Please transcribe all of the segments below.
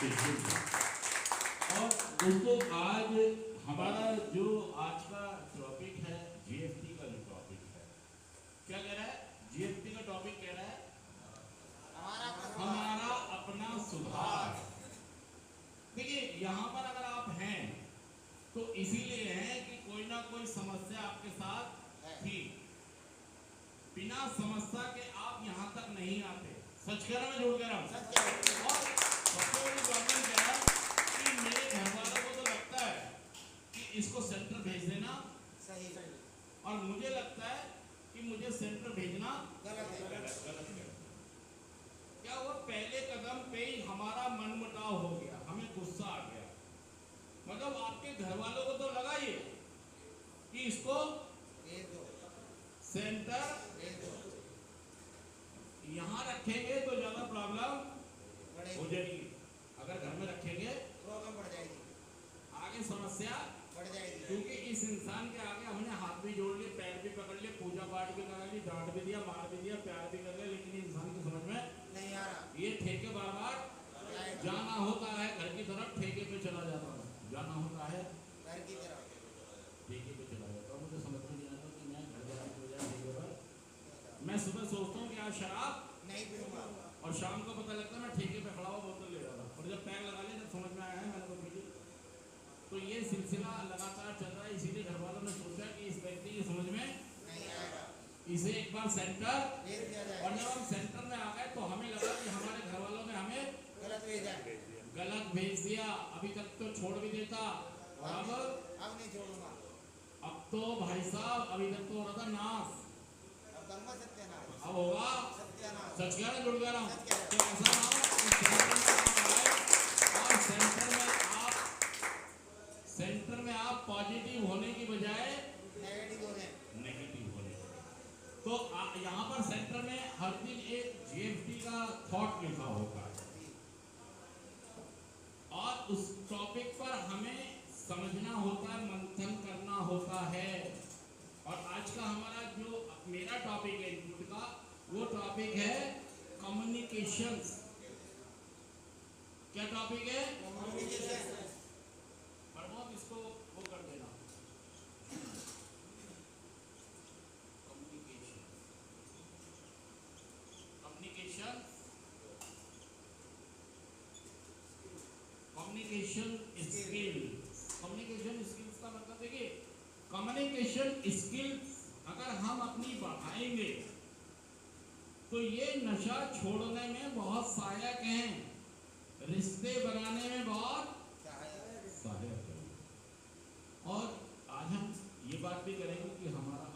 और दोस्तों आज हमारा जो आज का टॉपिक है जीएसटी का जो टॉपिक है, क्या कह रहा है? जीएसटी का टॉपिक कह रहा है हमारा अपना सुधार। देखिए यहाँ पर अगर आप हैं तो इसीलिए हैं कि कोई ना कोई समस्या आपके साथ थी। बिना समस्या के आप यहाँ तक नहीं आते। सच कह रहा हूँ, झूठ कह रहा हूँ? और सबसे बड़ी प्रॉब्लम क्या है कि मेरे घर वालों को तो लगता है कि इसको सेंटर भेज देना सही, और मुझे लगता है कि मुझे सेंटर भेजना गलत है। क्या हुआ? पहले कदम पे ही हमारा मनमुटाव हो गया, हमें गुस्सा आ गया। मतलब आपके घर वालों को तो लगा ये कि इसको सेंटर यहाँ रखेंगे तो ज्यादा प्रॉब्लम हो जाएगी, अगर घर में रखेंगे प्रॉब्लम बढ़ जाएगी, आगे समस्या बढ़ जाएगी। क्योंकि इस इंसान के आगे हमने हाथ भी जोड़ लिए, पैर भी पकड़ लिए, पूजा पाठ भी करा ली, डांट भी दिया, मार भी दिया, प्यार भी कर लिया, लेकिन इंसान की समझ में नहीं आ रहा। ये ठेके बार बार जाना होता है घर की तरफ, ठेके पे चला जाता है, जाना होता है घर की तरफ, ठेके पे चला जाता हूँ। मुझे समझ में नहीं आता कि मैं घर जाने की बजाय ठेके पर, मैं सुबह सोचता हूँ कि आज शराब नहीं पीऊंगा, और शाम को पता लगता है मैं ठेके पे खड़ा हुआ बोतल ले जाता, और जब पैक लगा लिया जब समझ में आया है मैंने तो पी ली। तो ये सिलसिला लगातार चल रहा है। इसीलिए घर वालों ने सोचा कि इस व्यक्ति की समझ में नहीं आएगा, इसे एक बार सेंटर भेज दिया जाए। और जब हम सेंटर में आ गए तो हमें लगा कि हमारे घर वालों ने हमें गलत भेज दिया। अभी तक तो छोड़ भी देता, और अब नहीं छोड़ूंगा। अब तो भाई साहब अभी तक तो हो रहा था नाश, अब होगा सत्यानाश। सच कह रहा हूं, झूठ कह रहा हूं? तो ऐसा ना हो और सेंटर में आप पॉजिटिव होने की बजाय नेगेटिव होने। तो यहाँ पर सेंटर में हर दिन एक जीएसटी का थॉट लिखा होता है, और उस टॉपिक पर हमें समझना होता है, मंथन करना होता है। और आज का हमारा जो मेरा टॉपिक है इनपुट का, वो टॉपिक है कम्युनिकेशंस। क्या टॉपिक है? कम्युनिकेशन। प्रमोद इसको वो कर देना, कम्युनिकेशन स्किल्स का मतलब देखिए, कम्युनिकेशन स्किल्स अगर हम अपनी बढ़ाएंगे तो ये नशा छोड़ने में बहुत सहायक हैं, रिश्ते बनाने में बहुत सहायक है। और आज हम ये बात भी करेंगे कि हमारा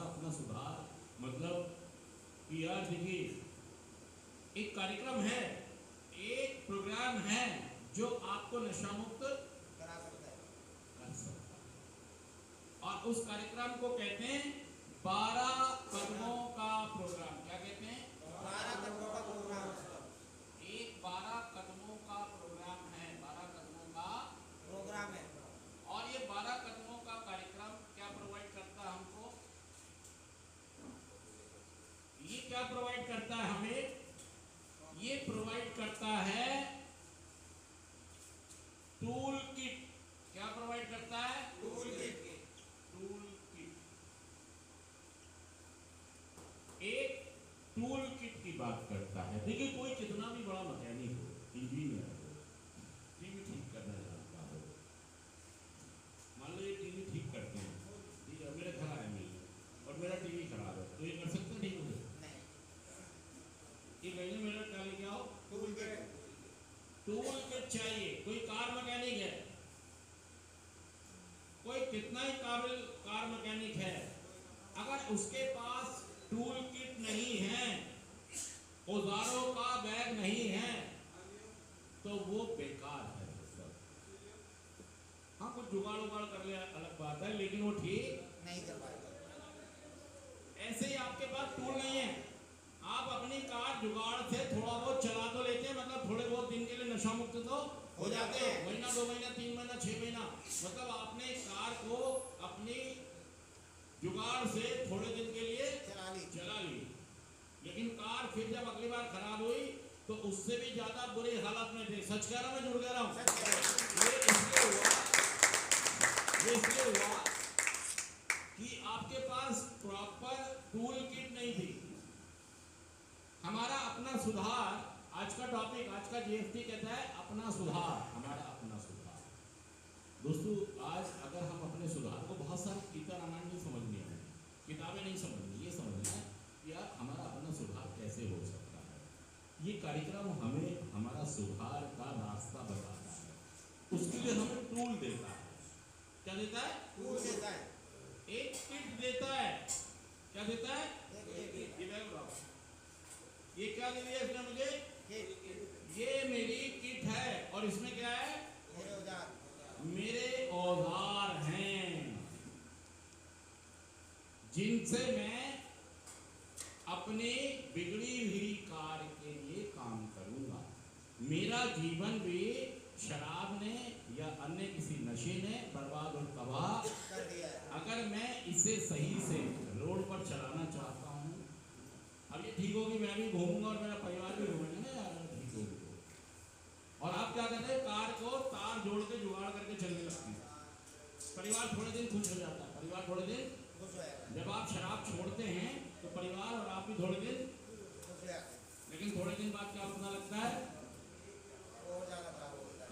अपना सुधार मतलब कि यार देखिए, एक कार्यक्रम है, एक प्रोग्राम है जो आपको नशा मुक्त कर सकता है। और उस कार्यक्रम को कहते हैं 12 कदमों का प्रोग्राम। क्या कहते हैं? 12 कदमों का प्रोग्राम। एक 12 कदमों का प्रोग्राम है, 12 कदमों का प्रोग्राम है। और ये 12 कदमों का कार्यक्रम क्या प्रोवाइड करता है हमको? ये क्या प्रोवाइड करता है हमें? ये प्रोवाइड करता है टूल किट। क्या प्रोवाइड करता है? Tool kit. एक टूल किट की बात करता है। देखिए, कोई कितना भी बड़ा मैकेनिक हो, इंजीनियर हो, टीवी ठीक करना जानता हो, मान लो ये टीवी ठीक करते हैं, ठीक है, मेरे घर आए मिल और मेरा टीवी खराब है, तो ये कर सकते हैं? ठीक है, ये कहीं मेरा क्या लेके आओ? टूल किट चाहिए। कोई कार मैकेनिक है, कोई कितना ही काबिल कार मैकेनिक है, अगर उसके पास टूल किट नहीं है, औजारों का बैग नहीं है, तो वो बेकार है। हाँ, कुछ जुगाड़ कर ले अलग बात है, लेकिन वो ठीक नहीं कर पाएगा। ऐसे ही आपके पास टूल नहीं है, आप अपनी कार जुगाड़ से थोड़ा बहुत चला तो लेते हैं, मतलब थोड़े बहुत दिन के लिए नशा मुक्त तो हो जाते हैं, महीना 2 महीना 3 महीना 6 महीना, मतलब आपने कार को अपनी जुगाड़ से थोड़े दिन के लिए चला ली, लेकिन कार फिर जब अगली बार खराब हुई तो तो उससे भी ज्यादा बुरी हालत में थे। सच कह रहा हूं, मैं जुड़ रहा हूं। ये इसलिए हुआ कि आपके पास प्रॉपर टूल किट नहीं थी। हमारा अपना सुधार, आज का टॉपिक, आज का जीएसटी कहता है अपना सुधार, हमारा अपना सुधार। दोस्तों, आज अगर हम अपने सुधार को, बहुत सारी गीता रामायण नहीं समझनी है, किताबें नहीं समझनी, ये समझना है कि यार हमारा अपना सुधार कैसे हो सकता है। ये कार्यक्रम हमें हमारा सुधार का रास्ता बताता है, उसके लिए हमें टूल देता है। क्या देता है? टूल देता है, एक किट देता है। क्या देता है? ये क्या दे दिया इसने मुझे? ये मेरी किट है और इसमें क्या है? मेरे औजार हैं जिनसे मैं अपनी बिगड़ी हुई कार्य के लिए काम करूंगा। मेरा जीवन भी शराब ने या अन्य किसी नशे ने बर्बाद और तबाह कर दिया है। अगर मैं इसे सही से रोड पर चलाना चाहता हूं, अब ये ठीक होगी, मैं भी घूमूंगा और मेरा परिवार भी घूमेगा ना यार, ठीक होगी। और आप क्या करते हैं? कार को तार जोड़ के जुगाड़ करके चलने लगती है। परिवार थोड़े दिन खुश हो जाता है, परिवार थोड़े दिन खुश हो जाता है। जब आप शराब छोड़ते हैं तो परिवार और आप भी थोड़े दिन खुश हो जाते हैं, लेकिन थोड़े दिन बाद क्या होने लगता है?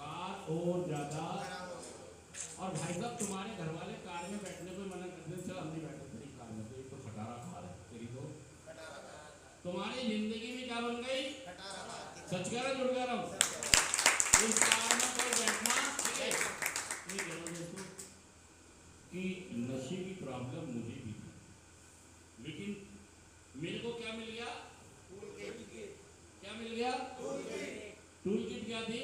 कार और ज्यादा। और भाई साहब, तुम्हारे घर वाले कार में बैठने को मना करते हैं, चल हम नहीं बैठे तेरी कार में, तो एक तो खटारा कार है तेरी, तो तुम्हारी जिंदगी में क्या बन गई? सच कह रहा, जुड़ कह रहा हूं। इस कार में कोई बैठना नहीं कह रहा दोस्तों कि नशे की प्रॉब्लम मुझे भी थी, लेकिन मेरे को क्या मिल गया? क्या मिल गया? Tool kit. क्या थी?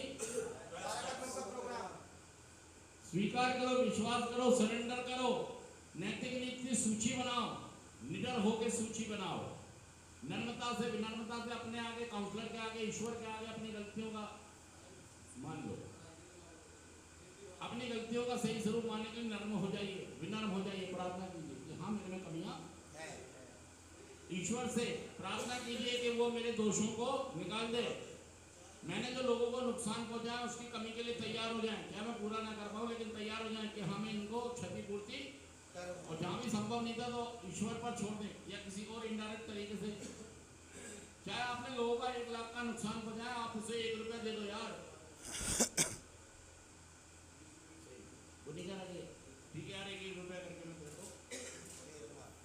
स्वीकार करो, विश्वास करो, सरेंडर करो, नैतिक नीति की सूची बनाओ, निडर होकर सूची बनाओ, विनम्रता से अपने आगे, काउंसलर के आगे, ईश्वर के आगे अपनी गलतियों का मान लो। अपनी गलतियों का सही स्वरूप मानने के लिए नर्म हो जाइए, विनम्र हो जाइए, प्रार्थना कीजिए कि हाँ मेरे में कमियां है। ईश्वर से प्रार्थना कीजिए कि वो मेरे दोषों को निकाल दे। मैंने जो लोगों को नुकसान पहुंचाया उसकी कमी के लिए तैयार हो जाएं। क्या मैं पूरा ना कर पाऊं, लेकिन तैयार हो जाएं कि हमें इनको क्षतिपूर्ति, और जहां भी संभव नहीं था तो ईश्वर पर छोड़ दें या किसी और इनडायरेक्ट तरीके से। चाहे आपने लोगों का 1 लाख का नुकसान पहुंचाया, आप उसे 1 रुपया दे दो यार, वो नहीं कह रहा ठीक है यार 1 रुपया करके मैं दे दो,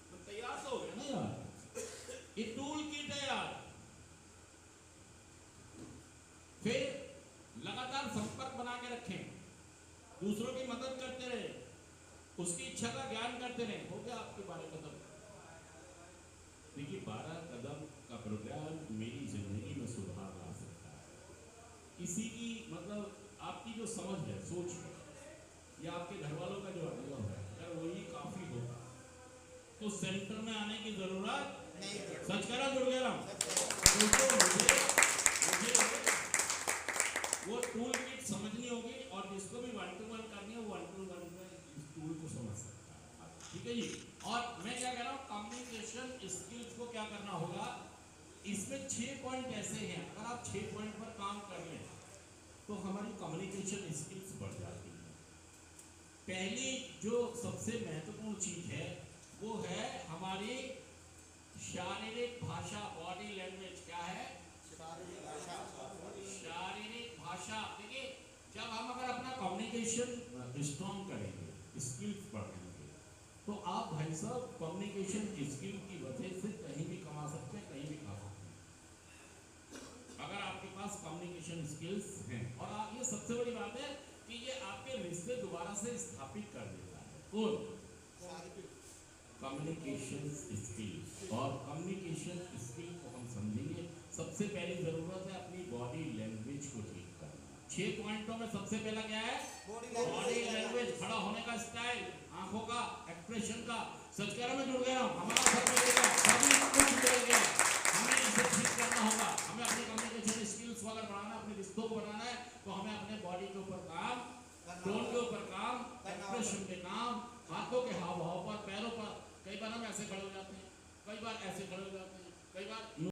तो तैयार तो हो गया ना यार। ये टूल किट है यार। फिर लगातार संपर्क बना के रखें, दूसरों की मदद करते रहे, उसकी इच्छा का ज्ञान करते रहे। हो गया आपके 12 कदम। देखिए 12 कदम का प्रोग्राम मेरी जिंदगी में सुधार ला सकता है। किसी की मतलब आपकी जो समझ है, सोच है, या आपके घर वालों का जो अनुभव है, अगर वही काफी हो तो सेंटर में आने की जरूरत नहीं। सच कह रहा, जुड़ गया मुझे वो टूल किट समझनी होगी, और जिसको भी 1 to 1 करनी है वो 1 to 1 में इस टूल को समझ सकता है। ठीक है जी। और मैं क्या कह रहा हूँ, कम्युनिकेशन स्किल्स को क्या करना होगा, इसमें 6 पॉइंट ऐसे हैं, अगर आप 6 पॉइंट पर काम कर लें तो हमारी कम्युनिकेशन स्किल्स बढ़ जाती है। पहली जो सबसे महत्वपूर्ण चीज है वो है हमारी शारीरिक भाषा, बॉडी लैंग्वेज। क्या है? शारीरिक भाषा। देखिए, जब हम अगर अपना कम्युनिकेशन स्ट्रॉन्ग करेंगे, स्किल्स बढ़ाएंगे, तो आप भाई साहब कम्युनिकेशन स्किल की वजह से कहीं भी कमा सकते हैं, कहीं भी खा सकते हैं, अगर आपके पास कम्युनिकेशन स्किल्स हैं। और ये सबसे बड़ी बात है कि ये आपके रिश्ते दोबारा से स्थापित कर देता है। कौन? Communication skill. और कम्युनिकेशन स्किल को हम समझेंगे, सबसे पहली जरूरत है अपनी बॉडी लैंग्वेज को ठीक करना। 6 पॉइंटों में सबसे पहला क्या है? बॉडी लैंग्वेज, खड़ा होने का स्टाइल, आंखों का एक्सप्रेशन का। सच कह रहा मैं जुड़ गया हूं, हमारा सब मिलेगा, सभी कुछ मिलेगा।